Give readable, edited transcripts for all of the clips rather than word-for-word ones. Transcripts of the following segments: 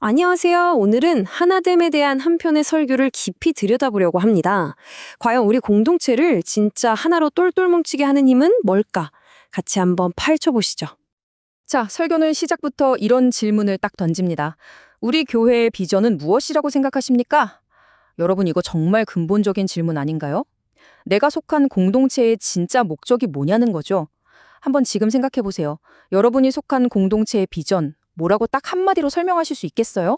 안녕하세요. 오늘은 하나됨에 대한 한 편의 설교를 깊이 들여다보려고 합니다. 과연 우리 공동체를 진짜 하나로 똘똘 뭉치게 하는 힘은 뭘까? 같이 한번 파헤쳐 보시죠. 자, 설교는 시작부터 이런 질문을 딱 던집니다. 우리 교회의 비전은 무엇이라고 생각하십니까? 여러분, 이거 정말 근본적인 질문 아닌가요? 내가 속한 공동체의 진짜 목적이 뭐냐는 거죠. 한번 지금 생각해 보세요. 여러분이 속한 공동체의 비전, 뭐라고 딱 한마디로 설명하실 수 있겠어요?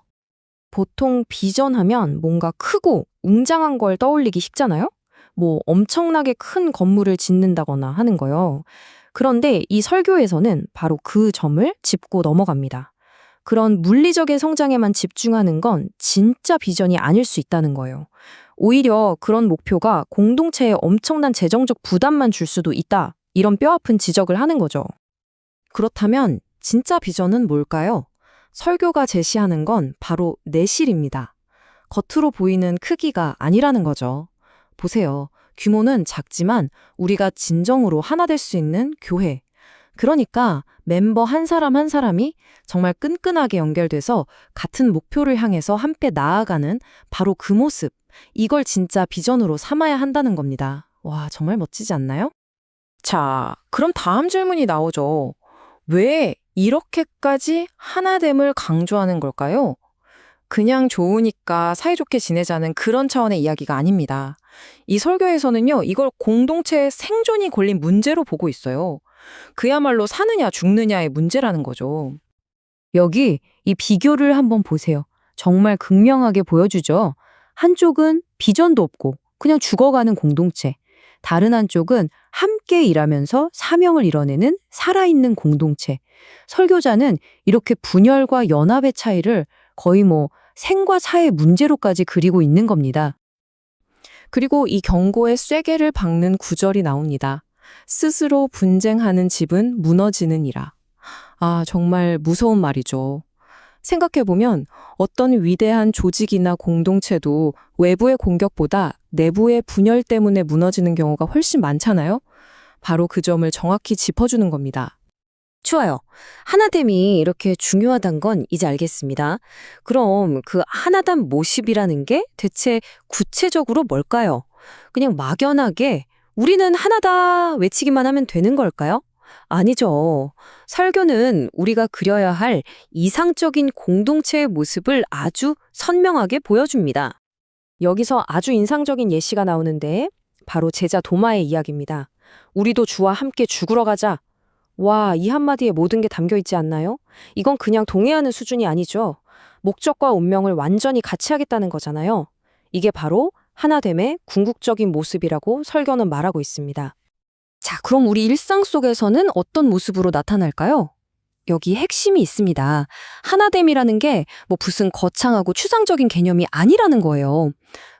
보통 비전하면 뭔가 크고 웅장한 걸 떠올리기 쉽잖아요? 뭐 엄청나게 큰 건물을 짓는다거나 하는 거요. 그런데 이 설교에서는 바로 그 점을 짚고 넘어갑니다. 그런 물리적인 성장에만 집중하는 건 진짜 비전이 아닐 수 있다는 거예요. 오히려 그런 목표가 공동체에 엄청난 재정적 부담만 줄 수도 있다. 이런 뼈아픈 지적을 하는 거죠. 그렇다면 진짜 비전은 뭘까요? 설교가 제시하는 건 바로 내실입니다. 겉으로 보이는 크기가 아니라는 거죠. 보세요. 규모는 작지만 우리가 진정으로 하나 될 수 있는 교회. 그러니까 멤버 한 사람 한 사람이 정말 끈끈하게 연결돼서 같은 목표를 향해서 함께 나아가는 바로 그 모습. 이걸 진짜 비전으로 삼아야 한다는 겁니다. 와, 정말 멋지지 않나요? 자, 그럼 다음 질문이 나오죠. 왜 이렇게까지 하나됨을 강조하는 걸까요? 그냥 좋으니까 사이좋게 지내자는 그런 차원의 이야기가 아닙니다. 이 설교에서는요, 이걸 공동체의 생존이 걸린 문제로 보고 있어요. 그야말로 사느냐 죽느냐의 문제라는 거죠. 여기 이 비교를 한번 보세요. 정말 극명하게 보여주죠. 한쪽은 비전도 없고 그냥 죽어가는 공동체. 다른 한쪽은 함께 일하면서 사명을 이뤄내는 살아있는 공동체. 설교자는 이렇게 분열과 연합의 차이를 거의 생과 사의 문제로까지 그리고 있는 겁니다. 그리고 이 경고의 쐐개를 박는 구절이 나옵니다. 스스로 분쟁하는 집은 무너지느니라. 아, 정말 무서운 말이죠. 생각해보면 어떤 위대한 조직이나 공동체도 외부의 공격보다 내부의 분열 때문에 무너지는 경우가 훨씬 많잖아요? 바로 그 점을 정확히 짚어주는 겁니다. 좋아요. 하나됨이 이렇게 중요하단 건 이제 알겠습니다. 그럼 그 하나됨 모습이라는 게 대체 구체적으로 뭘까요? 그냥 막연하게 우리는 하나다 외치기만 하면 되는 걸까요? 아니죠. 설교는 우리가 그려야 할 이상적인 공동체의 모습을 아주 선명하게 보여줍니다. 여기서 아주 인상적인 예시가 나오는데 바로 제자 도마의 이야기입니다. 우리도 주와 함께 죽으러 가자. 와, 이 한마디에 모든 게 담겨 있지 않나요? 이건 그냥 동의하는 수준이 아니죠. 목적과 운명을 완전히 같이 하겠다는 거잖아요. 이게 바로 하나됨의 궁극적인 모습이라고 설교는 말하고 있습니다. 자, 그럼 우리 일상 속에서는 어떤 모습으로 나타날까요? 여기 핵심이 있습니다. 하나됨이라는 게 무슨 거창하고 추상적인 개념이 아니라는 거예요.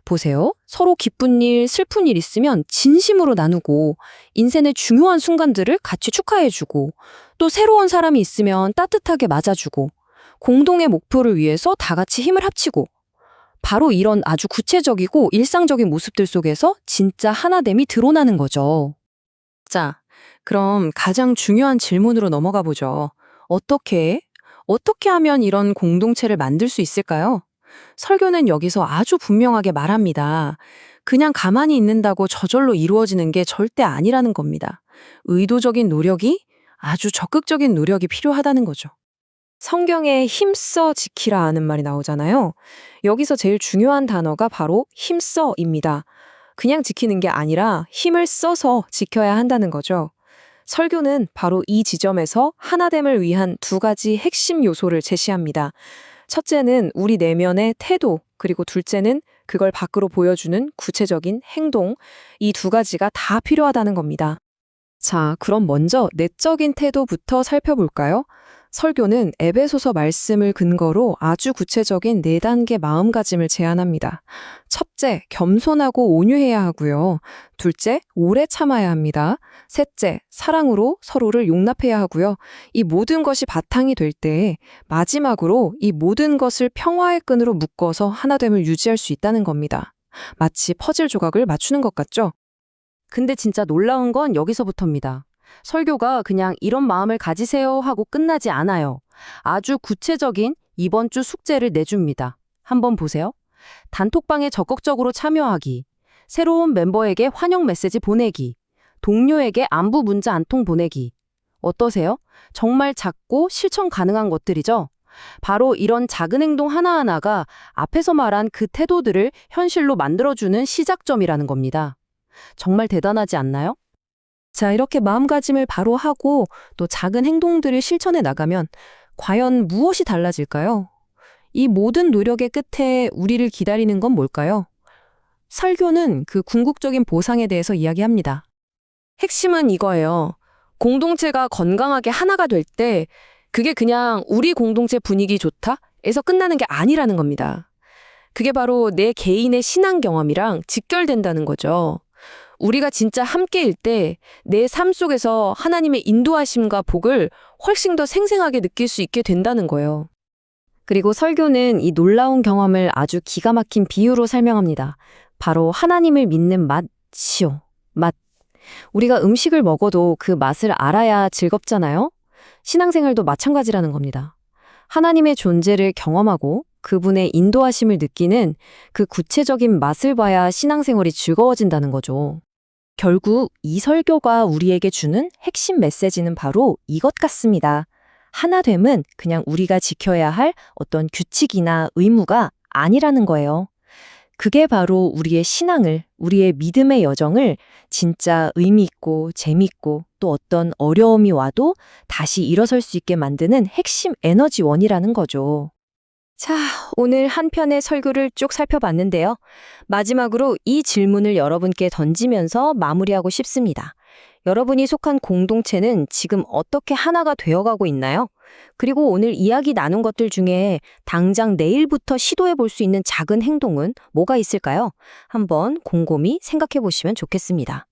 보세요. 서로 기쁜 일, 슬픈 일 있으면 진심으로 나누고 인생의 중요한 순간들을 같이 축하해주고 또 새로운 사람이 있으면 따뜻하게 맞아주고 공동의 목표를 위해서 다 같이 힘을 합치고 바로 이런 아주 구체적이고 일상적인 모습들 속에서 진짜 하나됨이 드러나는 거죠. 자, 그럼 가장 중요한 질문으로 넘어가 보죠. 어떻게 하면 이런 공동체를 만들 수 있을까요? 설교는 여기서 아주 분명하게 말합니다. 그냥 가만히 있는다고 저절로 이루어지는 게 절대 아니라는 겁니다. 의도적인 노력이 아주 적극적인 노력이 필요하다는 거죠. 성경에 힘써 지키라 하는 말이 나오잖아요. 여기서 제일 중요한 단어가 바로 힘써입니다. 그냥 지키는 게 아니라 힘을 써서 지켜야 한다는 거죠. 설교는 바로 이 지점에서 하나됨을 위한 두 가지 핵심 요소를 제시합니다. 첫째는 우리 내면의 태도, 그리고 둘째는 그걸 밖으로 보여주는 구체적인 행동, 이 두 가지가 다 필요하다는 겁니다. 자, 그럼 먼저 내적인 태도부터 살펴볼까요? 설교는 에베소서 말씀을 근거로 아주 구체적인 4단계 마음가짐을 제안합니다. 첫째, 겸손하고 온유해야 하고요. 둘째, 오래 참아야 합니다. 셋째, 사랑으로 서로를 용납해야 하고요. 이 모든 것이 바탕이 될 때 마지막으로 이 모든 것을 평화의 끈으로 묶어서 하나됨을 유지할 수 있다는 겁니다. 마치 퍼즐 조각을 맞추는 것 같죠? 근데 진짜 놀라운 건 여기서부터입니다. 설교가 그냥 이런 마음을 가지세요 하고 끝나지 않아요. 아주 구체적인 이번 주 숙제를 내줍니다. 한번 보세요. 단톡방에 적극적으로 참여하기, 새로운 멤버에게 환영 메시지 보내기, 동료에게 안부 문자 한 통 보내기. 어떠세요? 정말 작고 실천 가능한 것들이죠? 바로 이런 작은 행동 하나하나가 앞에서 말한 그 태도들을 현실로 만들어주는 시작점이라는 겁니다. 정말 대단하지 않나요? 자, 이렇게 마음가짐을 바로 하고 또 작은 행동들을 실천해 나가면 과연 무엇이 달라질까요? 이 모든 노력의 끝에 우리를 기다리는 건 뭘까요? 설교는 그 궁극적인 보상에 대해서 이야기합니다. 핵심은 이거예요. 공동체가 건강하게 하나가 될 때 그게 그냥 우리 공동체 분위기 좋다에서 끝나는 게 아니라는 겁니다. 그게 바로 내 개인의 신앙 경험이랑 직결된다는 거죠. 우리가 진짜 함께일 때 내 삶 속에서 하나님의 인도하심과 복을 훨씬 더 생생하게 느낄 수 있게 된다는 거예요. 그리고 설교는 이 놀라운 경험을 아주 기가 막힌 비유로 설명합니다. 바로 하나님을 믿는 맛이요. 맛. 우리가 음식을 먹어도 그 맛을 알아야 즐겁잖아요? 신앙생활도 마찬가지라는 겁니다. 하나님의 존재를 경험하고 그분의 인도하심을 느끼는 그 구체적인 맛을 봐야 신앙생활이 즐거워진다는 거죠. 결국 이 설교가 우리에게 주는 핵심 메시지는 바로 이것 같습니다. 하나됨은 그냥 우리가 지켜야 할 어떤 규칙이나 의무가 아니라는 거예요. 그게 바로 우리의 신앙을, 우리의 믿음의 여정을 진짜 의미 있고 재밌고 또 어떤 어려움이 와도 다시 일어설 수 있게 만드는 핵심 에너지원이라는 거죠. 자, 오늘 한 편의 설교를 쭉 살펴봤는데요. 마지막으로 이 질문을 여러분께 던지면서 마무리하고 싶습니다. 여러분이 속한 공동체는 지금 어떻게 하나가 되어가고 있나요? 그리고 오늘 이야기 나눈 것들 중에 당장 내일부터 시도해 볼 수 있는 작은 행동은 뭐가 있을까요? 한번 곰곰이 생각해 보시면 좋겠습니다.